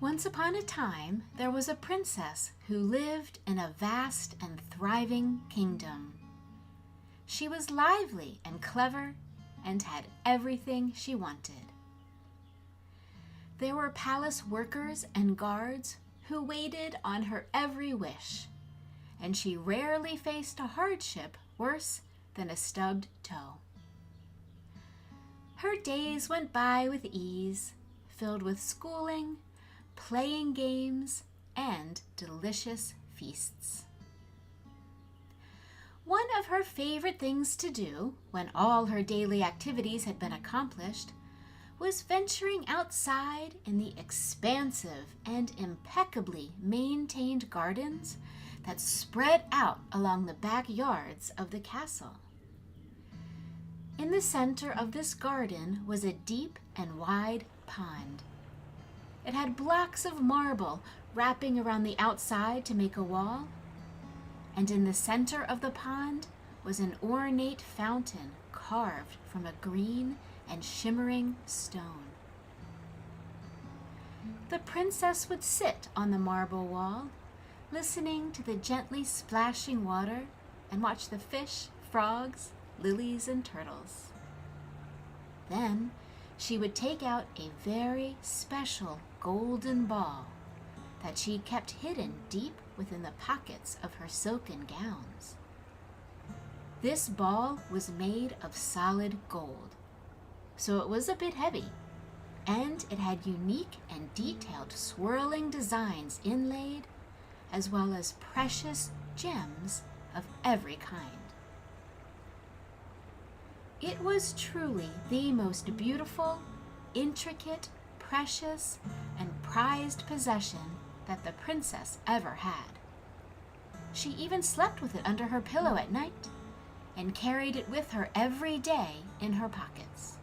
Once upon a time, there was a princess who lived in a vast and thriving kingdom. She was lively and clever and had everything she wanted. There were palace workers and guards who waited on her every wish, and she rarely faced a hardship worse than a stubbed toe. Her days went by with ease, filled with schooling, playing games, and delicious feasts. One of her favorite things to do, when all her daily activities had been accomplished, was venturing outside in the expansive and impeccably maintained gardens that spread out along the backyards of the castle. In the center of this garden was a deep and wide pond. It had blocks of marble wrapping around the outside to make a wall, and in the center of the pond was an ornate fountain carved from a green and shimmering stone. The princess would sit on the marble wall, listening to the gently splashing water, and watch the fish, frogs, lilies, and turtles. Then she would take out a very special golden ball that she kept hidden deep within the pockets of her silken gowns. This ball was made of solid gold, so it was a bit heavy, and it had unique and detailed swirling designs inlaid, as well as precious gems of every kind. It was truly the most beautiful, intricate, precious, and prized possession that the princess ever had. She even slept with it under her pillow at night and carried it with her every day in her pockets.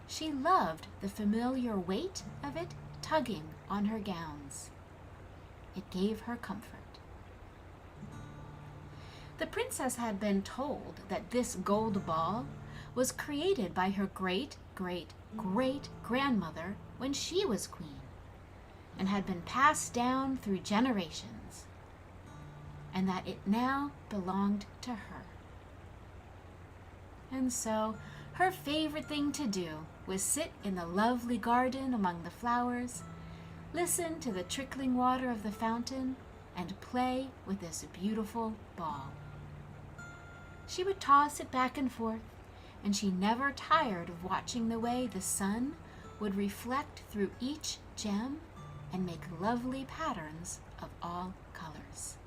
She loved the familiar weight of it tugging on her gowns. It gave her comfort. The princess had been told that this gold ball was created by her great-great-great-grandmother when she was queen, and had been passed down through generations, and that it now belonged to her. And so her favorite thing to do was sit in the lovely garden among the flowers, listen to the trickling water of the fountain, and play with this beautiful ball. She would toss it back and forth, and she never tired of watching the way the sun would reflect through each gem and make lovely patterns of all colors.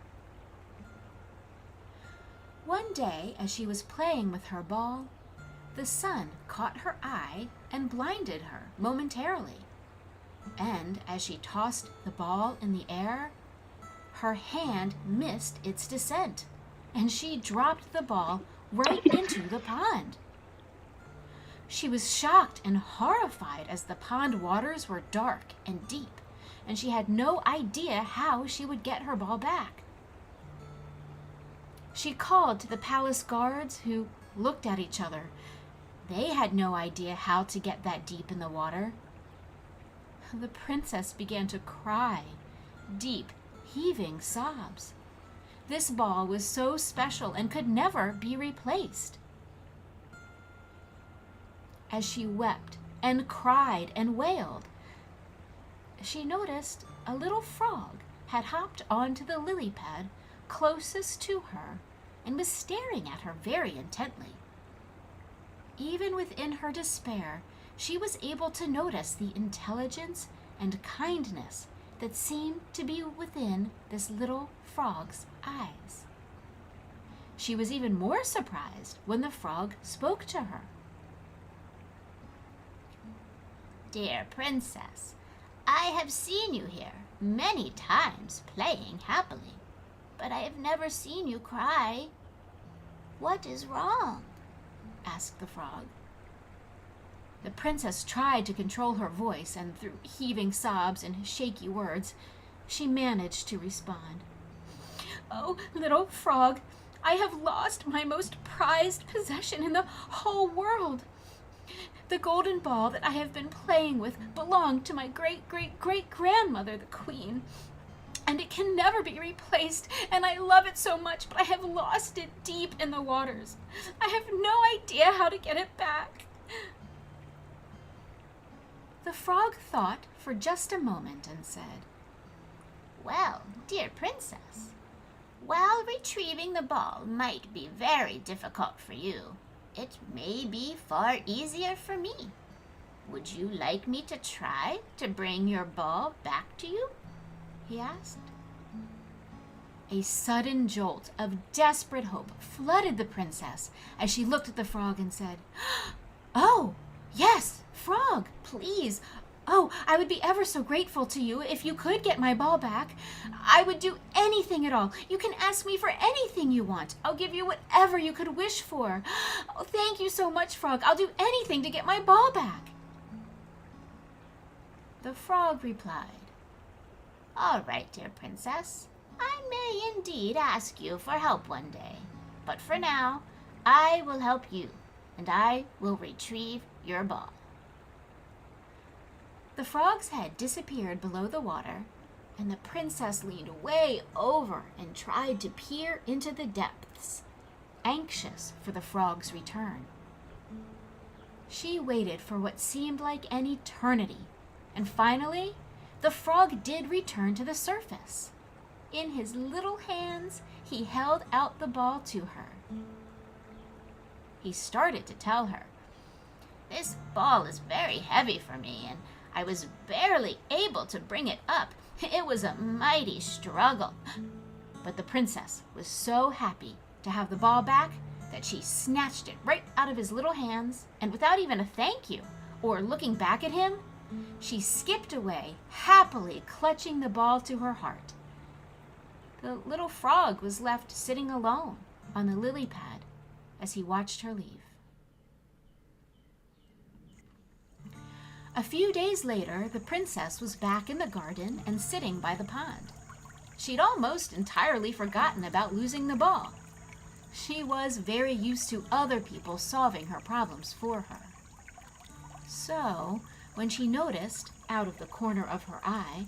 One day, as she was playing with her ball, the sun caught her eye and blinded her momentarily. And as she tossed the ball in the air, her hand missed its descent, and she dropped the ball right into the pond. She was shocked and horrified as the pond waters were dark and deep, and she had no idea how she would get her ball back. She called to the palace guards, who looked at each other. They had no idea how to get that deep in the water. The princess began to cry, deep, heaving sobs. This ball was so special and could never be replaced. As she wept and cried and wailed, she noticed a little frog had hopped onto the lily pad closest to her and was staring at her very intently. Even within her despair, she was able to notice the intelligence and kindness that seemed to be within this little frog's eyes. She was even more surprised when the frog spoke to her. "Dear princess, I have seen you here many times playing happily, but I have never seen you cry. What is wrong?" asked the frog. The princess tried to control her voice, and through heaving sobs and shaky words, she managed to respond. "Oh, little frog, I have lost my most prized possession in the whole world. The golden ball that I have been playing with belonged to my great-great-great-grandmother, the queen. And it can never be replaced, and I love it so much, but I have lost it deep in the waters. I have no idea how to get it back." The frog thought for just a moment and said, "Well, dear princess, while retrieving the ball might be very difficult for you, it may be far easier for me. Would you like me to try to bring your ball back to you?" he asked. A sudden jolt of desperate hope flooded the princess as she looked at the frog and said, "Oh, yes, frog, please. Oh, I would be ever so grateful to you if you could get my ball back. I would do anything at all. You can ask me for anything you want. I'll give you whatever you could wish for. Oh, thank you so much, frog. I'll do anything to get my ball back." The frog replied, "All right, dear princess. I may indeed ask you for help one day. But for now, I will help you, and I will retrieve your ball." The frog's head disappeared below the water, and the princess leaned way over and tried to peer into the depths, anxious for the frog's return. She waited for what seemed like an eternity, and finally, the frog did return to the surface. In his little hands, he held out the ball to her. He started to tell her, "This ball is very heavy for me, and I was barely able to bring it up. It was a mighty struggle." But the princess was so happy to have the ball back that she snatched it right out of his little hands, and without even a thank you or looking back at him, she skipped away, happily clutching the ball to her heart. The little frog was left sitting alone on the lily pad as he watched her leave. A few days later, the princess was back in the garden and sitting by the pond. She'd almost entirely forgotten about losing the ball. She was very used to other people solving her problems for her. So, when she noticed, out of the corner of her eye,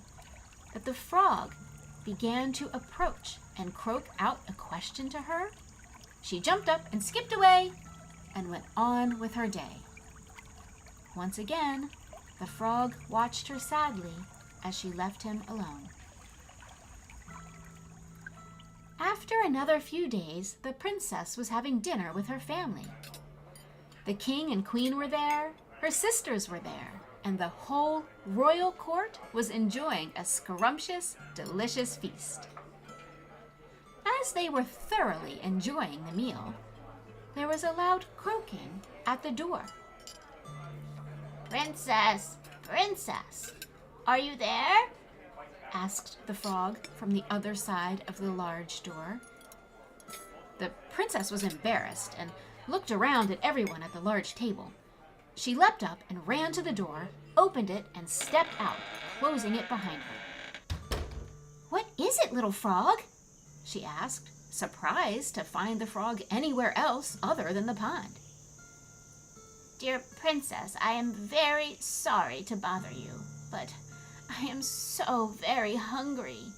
that the frog began to approach and croak out a question to her, she jumped up and skipped away and went on with her day. Once again, the frog watched her sadly as she left him alone. After another few days, the princess was having dinner with her family. The king and queen were there, her sisters were there, and the whole royal court was enjoying a scrumptious, delicious feast. As they were thoroughly enjoying the meal, there was a loud croaking at the door. "Princess, princess, are you there?" asked the frog from the other side of the large door. The princess was embarrassed and looked around at everyone at the large table. She leapt up and ran to the door, opened it, and stepped out, closing it behind her. "What is it, little frog?" she asked, surprised to find the frog anywhere else other than the pond. "Dear princess, I am very sorry to bother you, but I am so very hungry.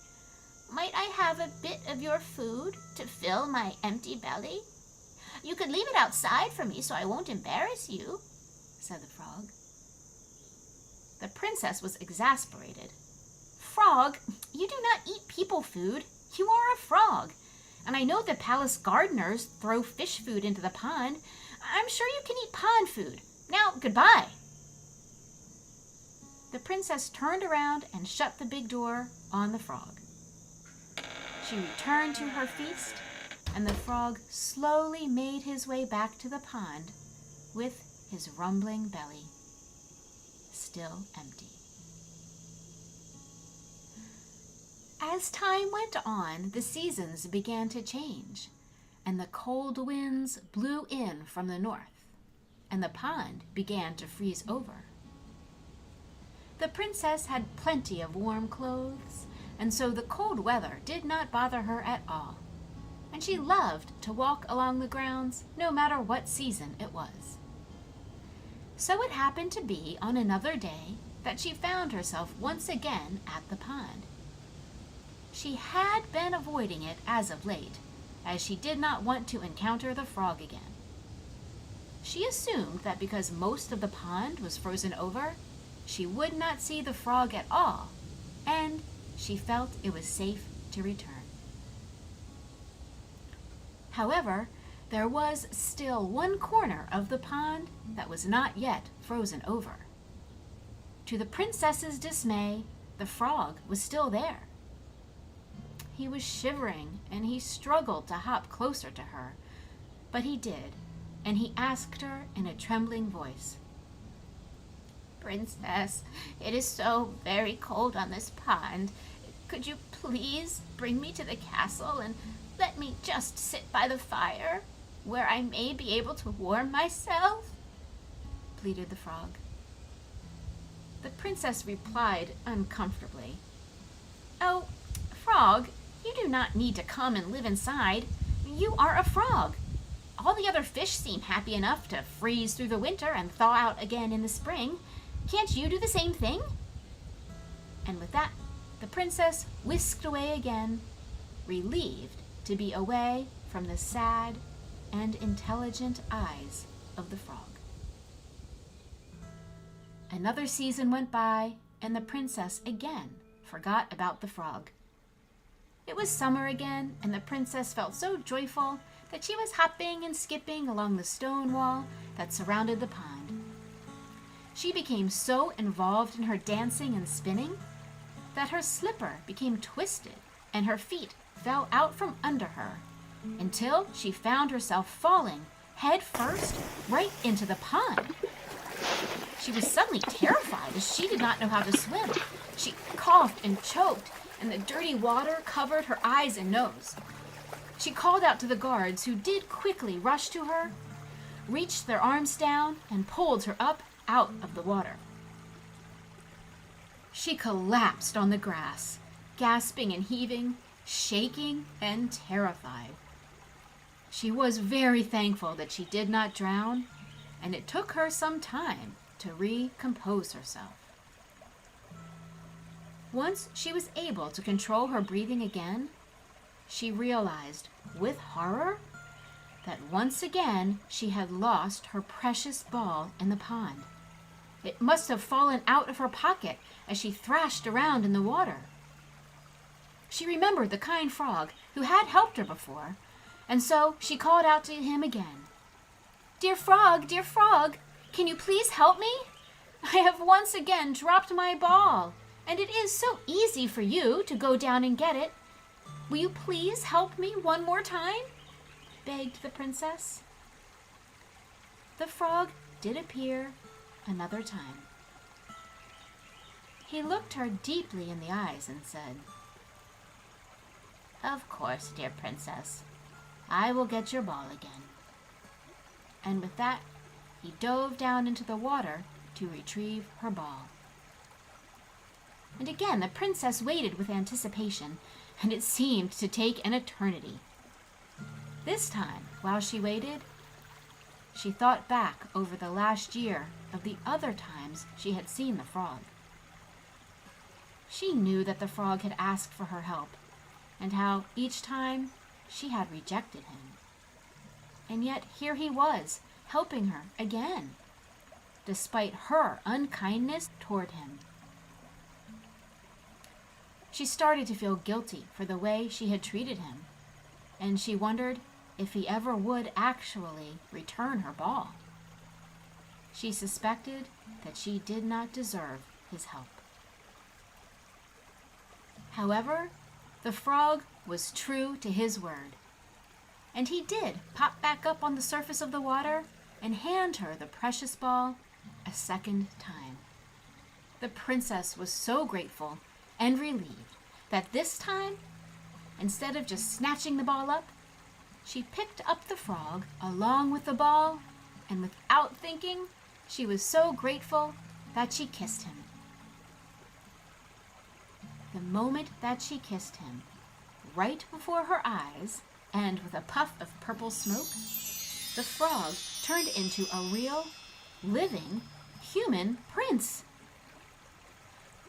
Might I have a bit of your food to fill my empty belly? You could leave it outside for me so I won't embarrass you," said the frog. The princess was exasperated. "Frog, you do not eat people food. You are a frog. And I know the palace gardeners throw fish food into the pond. I'm sure you can eat pond food. Now, goodbye." The princess turned around and shut the big door on the frog. She returned to her feast, and the frog slowly made his way back to the pond with his rumbling belly still empty. As time went on, the seasons began to change, and the cold winds blew in from the north, and the pond began to freeze over. The princess had plenty of warm clothes, and so the cold weather did not bother her at all, and she loved to walk along the grounds no matter what season it was. So it happened to be on another day that she found herself once again at the pond. She had been avoiding it as of late, as she did not want to encounter the frog again. She assumed that because most of the pond was frozen over, she would not see the frog at all, and she felt it was safe to return. However, there was still one corner of the pond that was not yet frozen over. To the princess's dismay, the frog was still there. He was shivering, and he struggled to hop closer to her, but he did, and he asked her in a trembling voice, "Princess, it is so very cold on this pond. Could you please bring me to the castle and let me just sit by the fire, where I may be able to warm myself?" pleaded the frog. The princess replied uncomfortably, "Oh, frog, you do not need to come and live inside. You are a frog. All the other fish seem happy enough to freeze through the winter and thaw out again in the spring. Can't you do the same thing?" And with that, the princess whisked away again, relieved to be away from the sad and intelligent eyes of the frog. Another season went by, and the princess again forgot about the frog. It was summer again, and the princess felt so joyful that she was hopping and skipping along the stone wall that surrounded the pond. She became so involved in her dancing and spinning that her slipper became twisted and her feet fell out from under her until she found herself falling head first right into the pond. She was suddenly terrified as she did not know how to swim. She coughed and choked, and the dirty water covered her eyes and nose. She called out to the guards, who did quickly rush to her, reached their arms down, and pulled her up out of the water. She collapsed on the grass, gasping and heaving, shaking and terrified. She was very thankful that she did not drown, and it took her some time to recompose herself. Once she was able to control her breathing again, she realized with horror that once again she had lost her precious ball in the pond. It must have fallen out of her pocket as she thrashed around in the water. She remembered the kind frog who had helped her before, and so she called out to him again. Dear frog, can you please help me? I have once again dropped my ball, and it is so easy for you to go down and get it. Will you please help me one more time?" begged the princess. The frog did appear another time. He looked her deeply in the eyes and said, "Of course, dear princess. I will get your ball again." And with that, he dove down into the water to retrieve her ball. And again the princess waited with anticipation, and it seemed to take an eternity. This time, while she waited, she thought back over the last year of the other times she had seen the frog. She knew that the frog had asked for her help, and how each time she had rejected him. And yet here he was, helping her again, despite her unkindness toward him. She started to feel guilty for the way she had treated him, and she wondered if he ever would actually return her ball. She suspected that she did not deserve his help. However, the frog was true to his word, and he did pop back up on the surface of the water and hand her the precious ball a second time. The princess was so grateful and relieved that this time, instead of just snatching the ball up, she picked up the frog along with the ball, and without thinking, she was so grateful that she kissed him. The moment that she kissed him, right before her eyes, and with a puff of purple smoke, the frog turned into a real, living, human prince.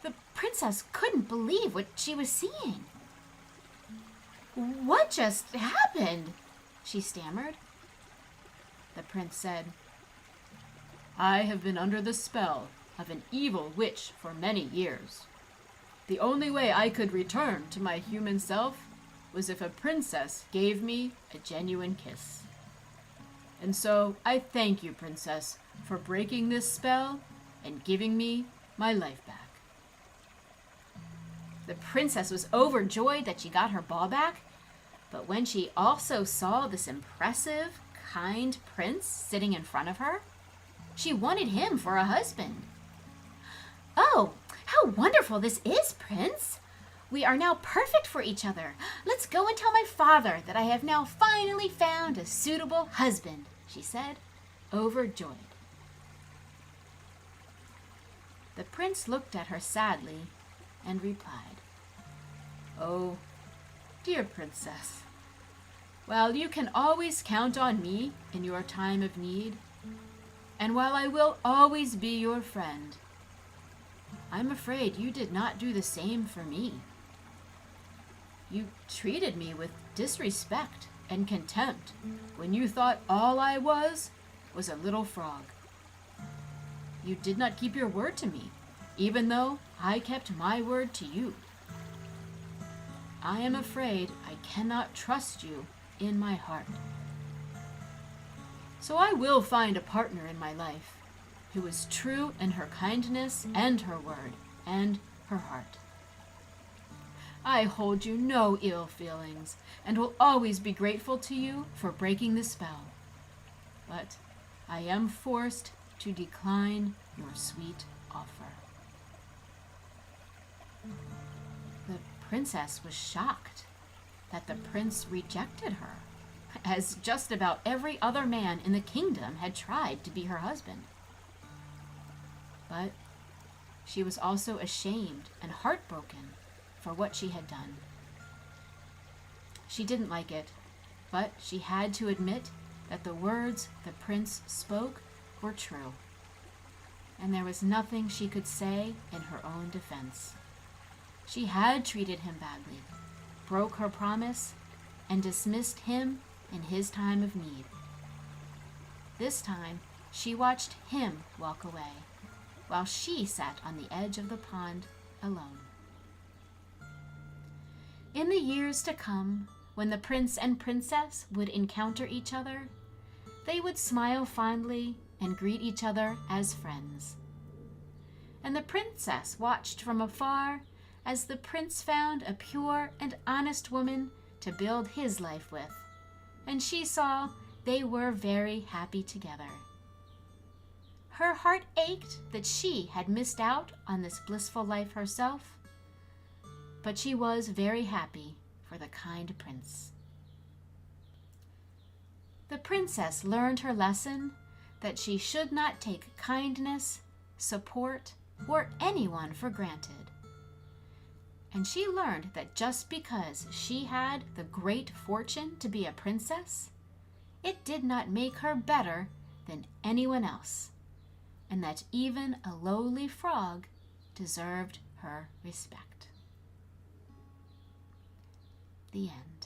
The princess couldn't believe what she was seeing. "What just happened?" she stammered. The prince said, "I have been under the spell of an evil witch for many years. The only way I could return to my human self was if a princess gave me a genuine kiss. And so I thank you, princess, for breaking this spell and giving me my life back." The princess was overjoyed that she got her ball back, but when she also saw this impressive, kind prince sitting in front of her, she wanted him for a husband. "Oh, how wonderful this is, Prince! We are now perfect for each other. Let's go and tell my father that I have now finally found a suitable husband," she said, overjoyed. The prince looked at her sadly and replied, "Oh, dear princess, while you can always count on me in your time of need, and while I will always be your friend, I'm afraid you did not do the same for me. You treated me with disrespect and contempt when you thought all I was a little frog. You did not keep your word to me, even though I kept my word to you. I am afraid I cannot trust you in my heart. So I will find a partner in my life who is true in her kindness and her word and her heart. I hold you no ill feelings and will always be grateful to you for breaking the spell. But I am forced to decline your sweet offer." The princess was shocked that the prince rejected her, as just about every other man in the kingdom had tried to be her husband. But she was also ashamed and heartbroken for what she had done. She didn't like it, but she had to admit that the words the prince spoke were true, and there was nothing she could say in her own defense. She had treated him badly, broke her promise, and dismissed him in his time of need. This time, she watched him walk away, while she sat on the edge of the pond alone. In the years to come, when the prince and princess would encounter each other, they would smile fondly and greet each other as friends. And the princess watched from afar as the prince found a pure and honest woman to build his life with, and she saw they were very happy together. Her heart ached that she had missed out on this blissful life herself, but she was very happy for the kind prince. The princess learned her lesson that she should not take kindness, support, or anyone for granted. And she learned that just because she had the great fortune to be a princess, it did not make her better than anyone else, and that even a lowly frog deserved her respect. The end.